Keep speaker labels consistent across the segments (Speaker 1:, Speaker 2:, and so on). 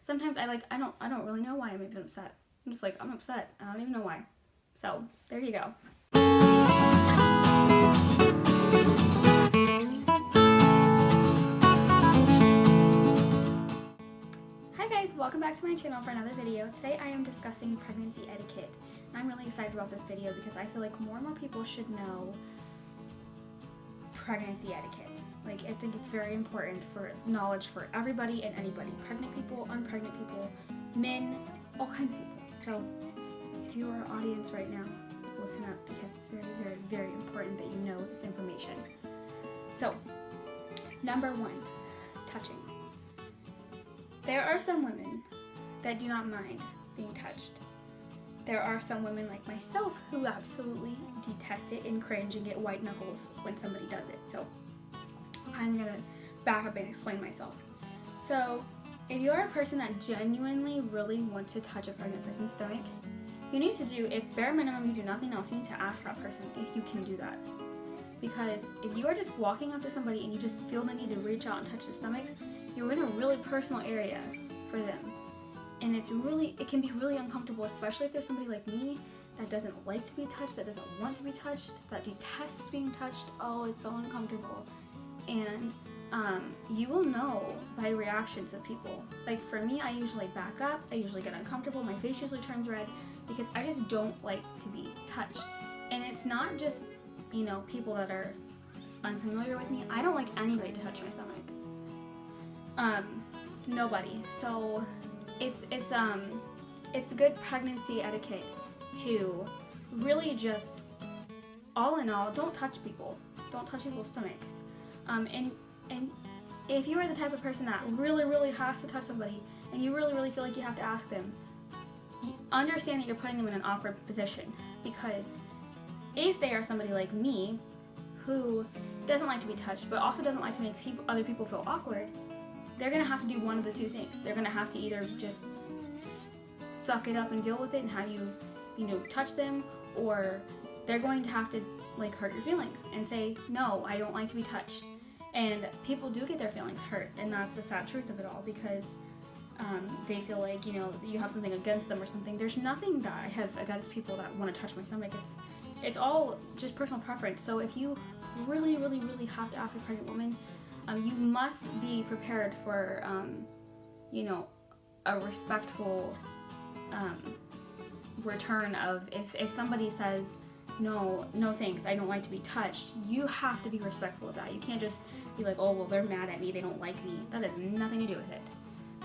Speaker 1: sometimes I don't really know why I'm even upset. I'm just like, I'm upset. I don't even know why. So there you go. Hi guys, welcome back to my channel for another video. Today I am discussing pregnancy etiquette. And I'm really excited about this video because I feel like more and more people should know pregnancy etiquette. Like, I think it's very important for knowledge for everybody and anybody. Pregnant people, unpregnant people, men, all kinds of people. So if you are our audience right now, listen up because it's very, very, very important that you know this information. So, number 1, touching. There are some women that do not mind being touched. There are some women like myself who absolutely detest it and cringe and get white knuckles when somebody does it. So I'm going to back up and explain myself. So if you're a person that genuinely really wants to touch a pregnant person's stomach, you need to do, if bare minimum you do nothing else, you need to ask that person if you can do that. Because if you are just walking up to somebody and you just feel the need to reach out and touch their stomach, you're in a really personal area for them. And it can be really uncomfortable, especially if there's somebody like me that doesn't like to be touched, that doesn't want to be touched, that detests being touched. Oh, it's so uncomfortable. And you will know by reactions of people. Like for me, I usually back up, I usually get uncomfortable, my face usually turns red because I just don't like to be touched. And it's not just, people that are unfamiliar with me. I don't like anybody to touch my stomach. Nobody. So it's good pregnancy etiquette to really just, all in all, don't touch people. Don't touch people's stomachs. And if you are the type of person that really, really has to touch somebody, and you really, really feel like you have to ask them, understand that you're putting them in an awkward position. Because if they are somebody like me, who doesn't like to be touched, but also doesn't like to make other people feel awkward, they're going to have to do one of the two things. They're going to have to either just suck it up and deal with it and have you, touch them, or they're going to have to, hurt your feelings and say, no, I don't like to be touched. And people do get their feelings hurt, and that's the sad truth of it all, because they feel like, you have something against them or something. There's nothing that I have against people that want to touch my stomach. It's all just personal preference. So if you really, really, really have to ask a pregnant woman, you must be prepared for, a respectful return of if somebody says, no thanks, I don't like to be touched, you have to be respectful of that. You can't just be like, oh, well, they're mad at me, they don't like me. That has nothing to do with it.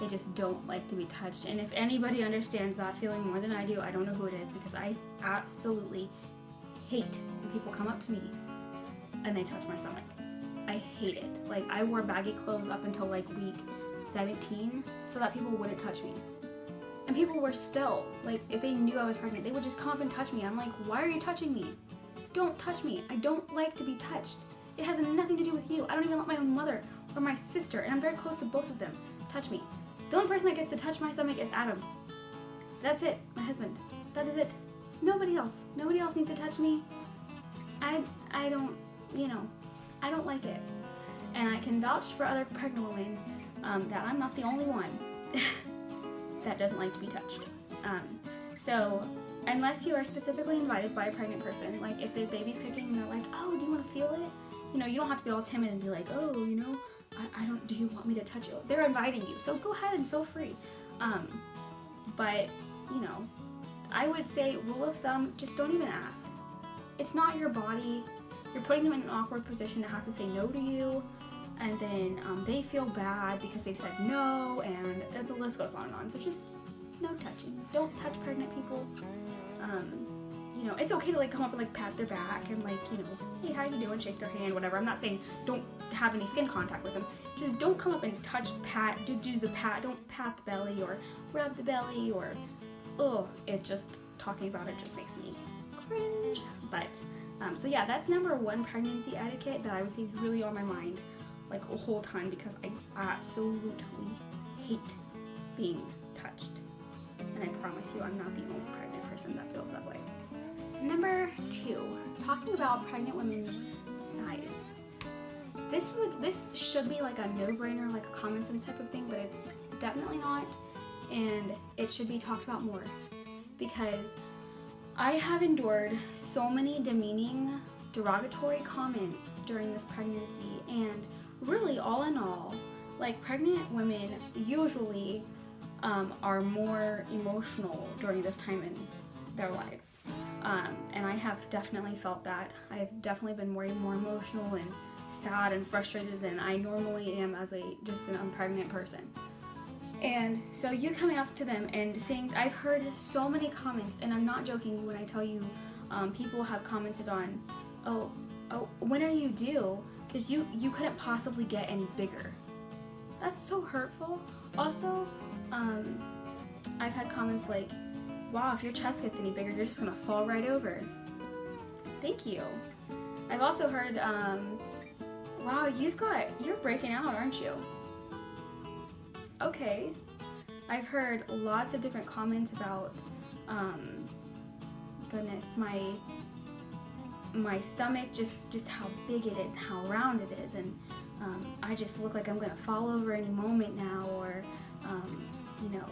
Speaker 1: They just don't like to be touched. And if anybody understands that feeling more than I do, I don't know who it is, because I absolutely hate when people come up to me and they touch my stomach. I hate it. Like, I wore baggy clothes up until week 17 so that people wouldn't touch me. And people were still, if they knew I was pregnant, they would just come up and touch me. I'm like, why are you touching me? Don't touch me. I don't like to be touched. It has nothing to do with you. I don't even let my own mother or my sister, and I'm very close to both of them, touch me. The only person that gets to touch my stomach is Adam. That's it. My husband. That is it. Nobody else. Nobody else needs to touch me. I don't, I don't like it. And I can vouch for other pregnant women that I'm not the only one that doesn't like to be touched. So unless you are specifically invited by a pregnant person, like if the baby's kicking and they're like, oh, do you want to feel it? You don't have to be all timid and be like, oh, do you want me to touch you? They're inviting you, so go ahead and feel free. But, I would say, rule of thumb, just don't even ask. It's not your body. You're putting them in an awkward position to have to say no to you, and then they feel bad because they said no, and the list goes on and on. So just no touching. Don't touch pregnant people. It's okay to come up and pat their back and hey, how you doing? Shake their hand, whatever. I'm not saying don't have any skin contact with them. Just don't come up and do the pat. Don't pat the belly or rub the belly or talking about it just makes me cringe. But so yeah, that's number 1 pregnancy etiquette that I would say is really on my mind the whole time, because I absolutely hate being touched. And I promise you, I'm not the only pregnant person that feels that way. Number 2, talking about pregnant women's size. This should be a no-brainer, a common sense type of thing, but it's definitely not. and it should be talked about more, because I have endured so many demeaning, derogatory comments during this pregnancy, and really, all in all, like, pregnant women usually are more emotional during this time in their lives. And I have definitely felt that. I've definitely been more emotional and sad and frustrated than I normally am as just an unpregnant person. And so you coming up to them and saying, I've heard so many comments, and I'm not joking you when I tell you, people have commented on, oh, when are you due? Because you couldn't possibly get any bigger. That's so hurtful. Also, I've had comments like, wow, if your chest gets any bigger, you're just gonna fall right over. Thank you. I've also heard, wow, you're breaking out, aren't you? Okay. I've heard lots of different comments about, goodness, my stomach, just how big it is, how round it is, and I just look like I'm gonna fall over any moment now, or, you know,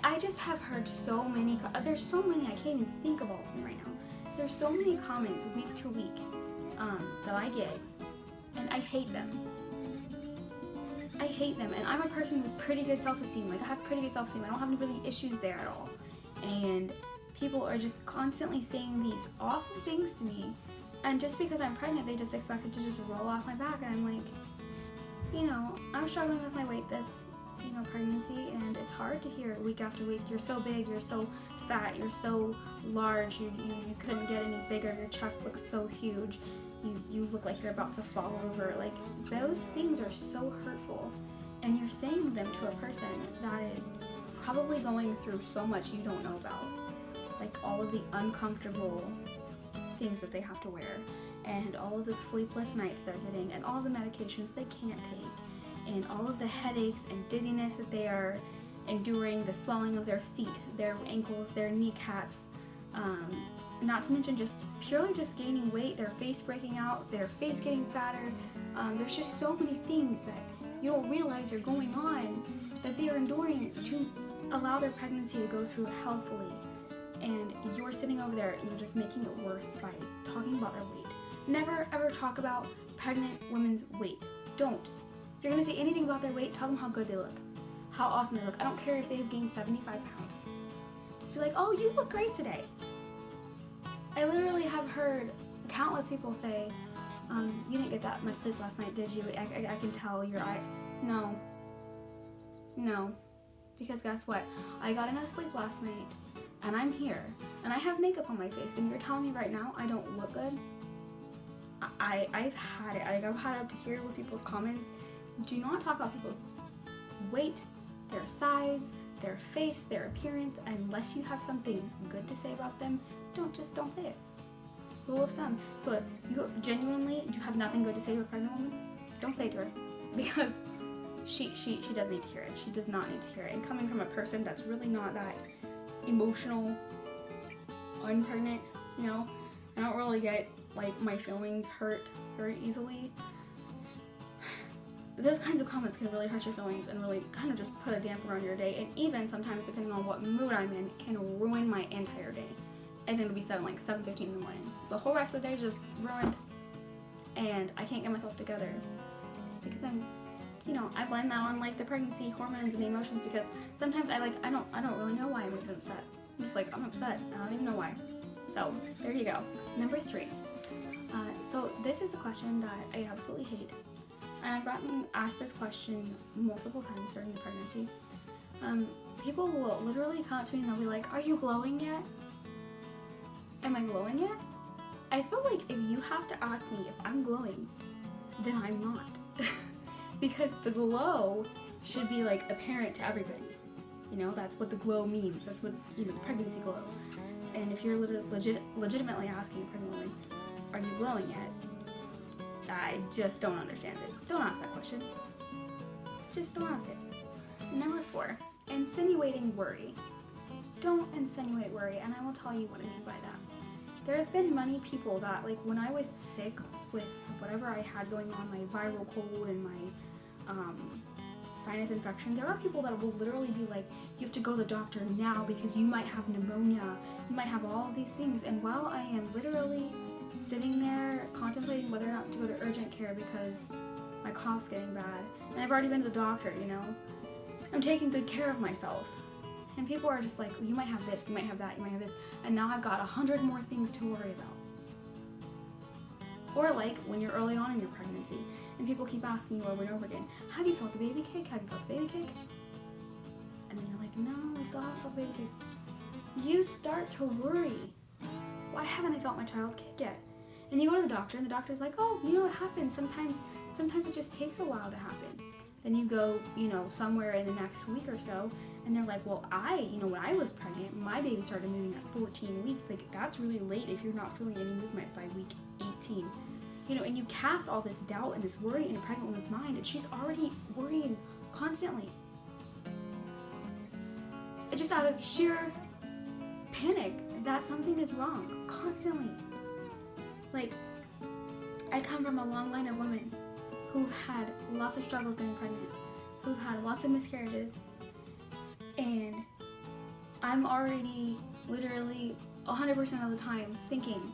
Speaker 1: I just have heard so many, there's so many, I can't even think of all of them right now. There's so many comments week to week that I get, and I hate them. I hate them, and I'm a person with pretty good self-esteem. Like, I have pretty good self-esteem. I don't have any really issues there at all. And people are just constantly saying these awful things to me, and just because I'm pregnant, they just expect it to just roll off my back, and I'm like, you know, I'm struggling with my weight this, pregnancy, and it's hard to hear week after week, you're so big, you're so fat, you're so large, you couldn't get any bigger, your chest looks so huge, you look like you're about to fall over. Like, those things are so hurtful, and you're saying them to a person that is probably going through so much you don't know about, like all of the uncomfortable things that they have to wear, and all of the sleepless nights they're getting, and all the medications they can't take, and all of the headaches and dizziness that they are enduring, the swelling of their feet, their ankles, their kneecaps, not to mention just purely just gaining weight, their face breaking out, their face getting fatter. There's just so many things that you don't realize are going on that they are enduring to allow their pregnancy to go through healthily. And you're sitting over there and you're just making it worse by talking about their weight. Never ever talk about pregnant women's weight. Don't. If you're going to say anything about their weight, tell them how good they look, how awesome they look. I don't care if they've gained 75 pounds. Just be like, oh, you look great today. I literally have heard countless people say, you didn't get that much sleep last night, did you? I can tell your eye. No. Because guess what? I got enough sleep last night, and I'm here, and I have makeup on my face, and you're telling me right now I don't look good? I've had it. I've had it up to here with people's comments. Do not talk about people's weight, their size, their face, their appearance, unless you have something good to say about them. Don't say it. Rule of thumb. So if you genuinely do have nothing good to say to a pregnant woman, don't say it to her, because she does need to hear it. She does not need to hear it. And coming from a person that's really not that emotional, unpregnant, I don't really get, like, my feelings hurt very easily. Those kinds of comments can really hurt your feelings and really kind of just put a damper on your day, and even sometimes, depending on what mood I'm in, can ruin my entire day. And it'll be 7:15 in the morning. The whole rest of the day is just ruined, and I can't get myself together because I blame that on, like, the pregnancy hormones and the emotions, because sometimes I don't really know why I'm even upset. I'm just like, I'm upset. I don't even know why. So there you go. Number 3. So this is a question that I absolutely hate. And I've gotten asked this question multiple times during the pregnancy. People will literally come up to me and they'll be like, are you glowing yet? Am I glowing yet? I feel like if you have to ask me if I'm glowing, then I'm not. Because the glow should be, like, apparent to everybody. That's what the glow means. That's what, pregnancy glow. And if you're legitimately asking a pregnant woman, are you glowing yet? I just don't understand it. Don't ask that question. Just don't ask it. Number 4, insinuating worry. Don't insinuate worry, and I will tell you what I mean by that. There have been many people that, like, when I was sick with whatever I had going on, my viral cold and my sinus infection. There are people that will literally be like, you have to go to the doctor now because you might have pneumonia, you might have all these things. And while I am literally sitting there contemplating whether or not to go to urgent care because my cough's getting bad, and I've already been to the doctor, you know, I'm taking good care of myself. And people are just like, you might have this, you might have that, you might have this, and now I've got 100 more things to worry about. Or like when you're early on in your pregnancy and people keep asking you over and over again, have you felt the baby kick? Have you felt the baby kick? And then you're like, no, I still haven't felt the baby kick. You start to worry. Why haven't I felt my child kick yet? And you go to the doctor and the doctor's like, oh, you know, it happens. Sometimes it just takes a while to happen. Then you go, you know, somewhere in the next week or so, and they're like, well, when I was pregnant, my baby started moving at 14 weeks. Like, that's really late if you're not feeling any movement by week 18. You know, and you cast all this doubt and this worry in a pregnant woman's mind, and she's already worrying constantly. It's just out of sheer panic that something is wrong, constantly. Like, I come from a long line of women who've had lots of struggles getting pregnant, who've had lots of miscarriages, and I'm already literally 100% of the time thinking,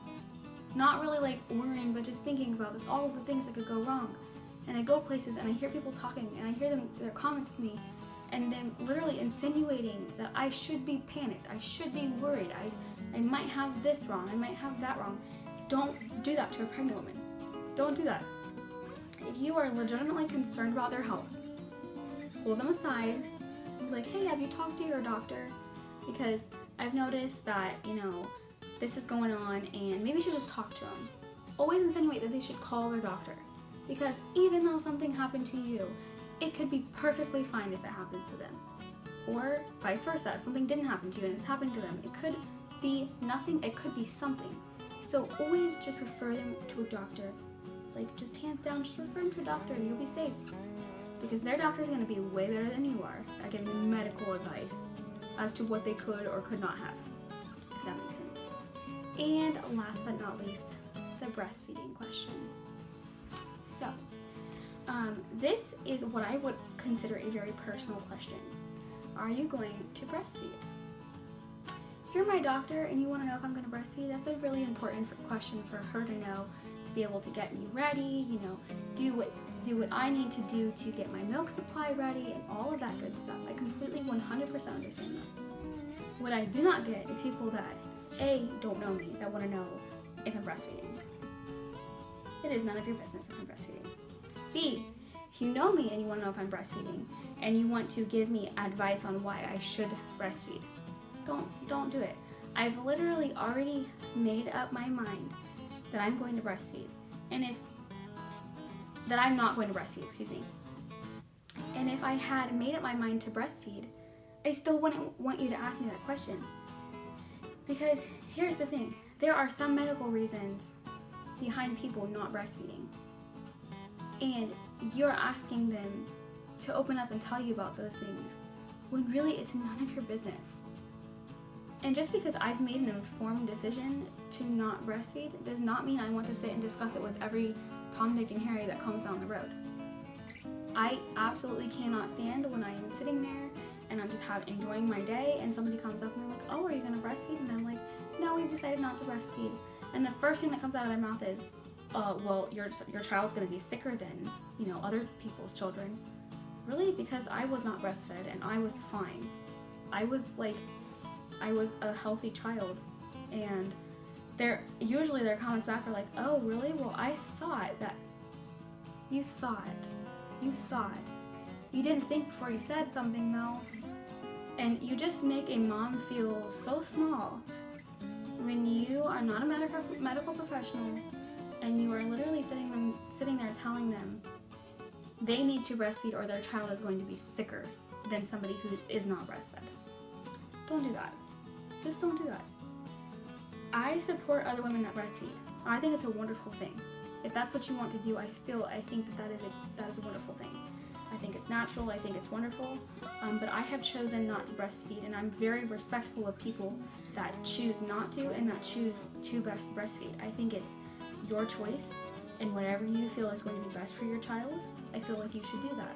Speaker 1: not really like worrying, but just thinking about all of the things that could go wrong. And I go places and I hear people talking and I hear their comments to me, and them literally insinuating that I should be panicked, I should be worried, I might have this wrong, I might have that wrong. Don't do that to a pregnant woman. Don't do that. If you are legitimately concerned about their health, pull them aside and be like, hey, have you talked to your doctor? Because I've noticed that, you know, this is going on and maybe you should just talk to them. Always insinuate that they should call their doctor. Because even though something happened to you, it could be perfectly fine if it happens to them. Or vice versa, if something didn't happen to you and it's happened to them, it could be nothing, it could be something. So always just refer them to a doctor. Like, just hands down, just refer them to a doctor and you'll be safe. Because their doctor is going to be way better than you are at giving you medical advice as to what they could or could not have, if that makes sense. And last but not least, the breastfeeding question. So, this is what I would consider a very personal question. Are you going to breastfeed? If you're my doctor and you want to know if I'm going to breastfeed, that's a really important question for her to know, to be able to get me ready, you know, do what I need to do to get my milk supply ready and all of that good stuff. I completely 100% understand that. What I do not get is people that A, don't know me, that want to know if I'm breastfeeding. It is none of your business if I'm breastfeeding. B, if you know me and you want to know if I'm breastfeeding and you want to give me advice on why I should breastfeed, don't do it. I've literally already made up my mind that I'm going to breastfeed. That I'm not going to breastfeed, excuse me. And if I had made up my mind to breastfeed, I still wouldn't want you to ask me that question. Because here's the thing, there are some medical reasons behind people not breastfeeding. And you're asking them to open up and tell you about those things, when really it's none of your business. And just because I've made an informed decision to not breastfeed does not mean I want to sit and discuss it with every Tom, Dick, and Harry that comes down the road. I absolutely cannot stand when I am sitting there and I'm just enjoying my day and somebody comes up and they're like, oh, are you going to breastfeed? And I'm like, no, we've decided not to breastfeed. And the first thing that comes out of their mouth is, well, your child's going to be sicker than, you know, other people's children. Really? Because I was not breastfed and I was fine. I was a healthy child. And usually their comments back are like, oh, really? Well, I thought that you thought. You didn't think before you said something, though. And you just make a mom feel so small when you are not a medical professional and you are literally sitting there telling them they need to breastfeed or their child is going to be sicker than somebody who is not breastfed. Don't do that. Just don't do that. I support other women that breastfeed. I think it's a wonderful thing. If that's what you want to do, I think that is a wonderful thing. I think it's natural, I think it's wonderful, but I have chosen not to breastfeed, and I'm very respectful of people that choose not to and that choose to breastfeed. I think it's your choice, and whatever you feel is going to be best for your child, I feel like you should do that.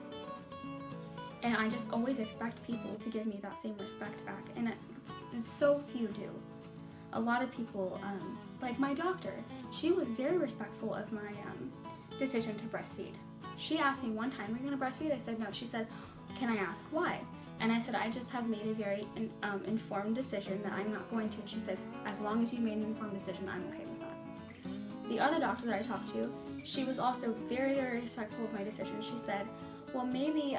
Speaker 1: And I just always expect people to give me that same respect back, and so few do. A lot of people, like my doctor, she was very respectful of my decision to breastfeed. She asked me one time, "Are you going to breastfeed?" I said no. She said, "Can I ask why?" And I said, "I just have made a very informed decision that I'm not going to." And she said, "As long as you made an informed decision, I'm okay with that." The other doctor that I talked to, she was also very, very respectful of my decision. She said, "Well, maybe,"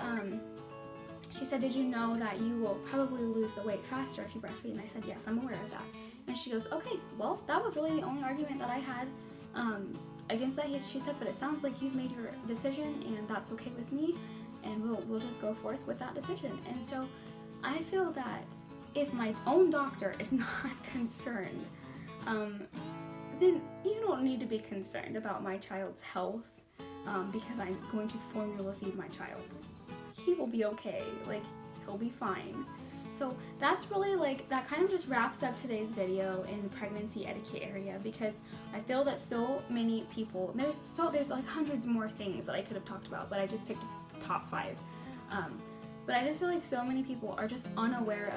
Speaker 1: she said, "Did you know that you will probably lose the weight faster if you breastfeed?" And I said, "Yes, I'm aware of that." And she goes, "Okay, well, that was really the only argument that I had against that." She said, "But it sounds like you've made your decision, and that's okay with me, and we'll just go forth with that decision." And so I feel that if my own doctor is not concerned, then you don't need to be concerned about my child's health because I'm going to formula feed my child. He will be okay, like, he'll be fine. So that's really, like, that kind of just wraps up today's video in the pregnancy etiquette area, because I feel that so many people, there's like hundreds more things that I could have talked about, but I just picked the top 5. But I just feel like so many people are just unaware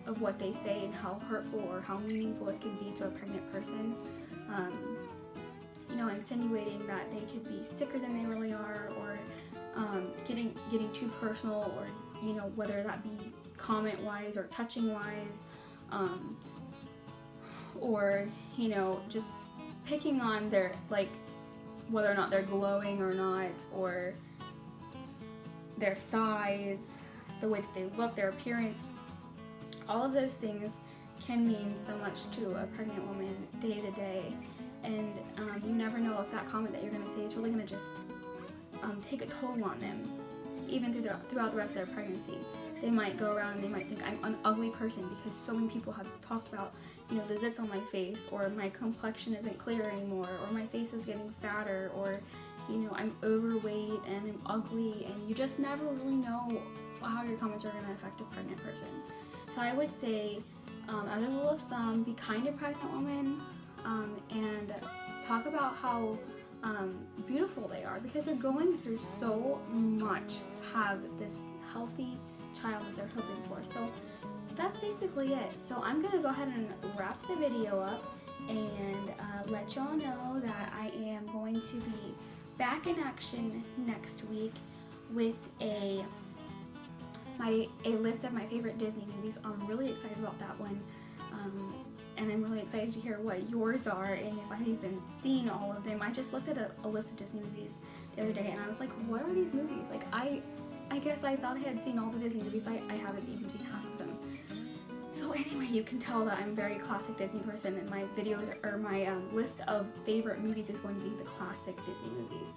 Speaker 1: of what they say and how hurtful or how meaningful it can be to a pregnant person. Insinuating that they could be sicker than they really are, or getting too personal, or whether that be comment wise or touching wise, or just picking on their, like, whether or not they're glowing or not, or their size, the way that they look, their appearance. All of those things can mean so much to a pregnant woman day to day, and you never know if that comment that you're going to say is really going to just take a toll on them, even throughout the rest of their pregnancy. They might go around and they might think I'm an ugly person because so many people have talked about, the zits on my face, or my complexion isn't clear anymore, or my face is getting fatter, or I'm overweight and I'm ugly, and you just never really know how your comments are going to affect a pregnant person. So I would say, as a rule of thumb, be kind to pregnant women, and talk about how beautiful they are, because they're going through so much to have this healthy child that they're hoping for. So that's basically it. So I'm going to go ahead and wrap the video up and let y'all know that I am going to be back in action next week with a list of my favorite Disney movies. I'm really excited about that one, and I'm really excited to hear what yours are, and if I've even seen all of them. I just looked at a list of Disney movies the other day, and I was like, what are these movies? Like, I guess I thought I had seen all the Disney movies. I haven't even seen half of them. So anyway, you can tell that I'm a very classic Disney person, and my videos, or my list of favorite movies, is going to be the classic Disney movies.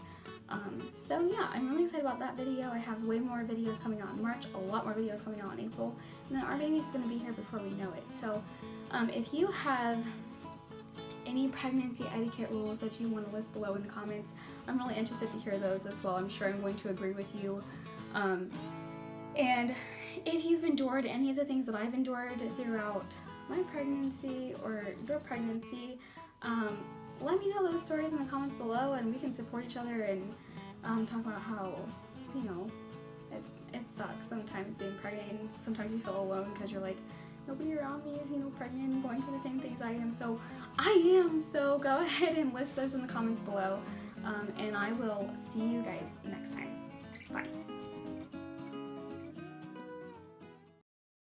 Speaker 1: So yeah, I'm really excited about that video. I have way more videos coming out in March, a lot more videos coming out in April, and then our baby's going to be here before we know it. So if you have any pregnancy etiquette rules that you want to list below in the comments, I'm really interested to hear those as well. I'm sure I'm going to agree with you. And if you've endured any of the things that I've endured throughout my pregnancy or your pregnancy, let me know those stories in the comments below, and we can support each other and talk about how, it sucks sometimes being pregnant, and sometimes you feel alone because you're like, nobody around me is, pregnant and going through the same things I am. So I am. So go ahead and list those in the comments below, and I will see you guys next time. Bye.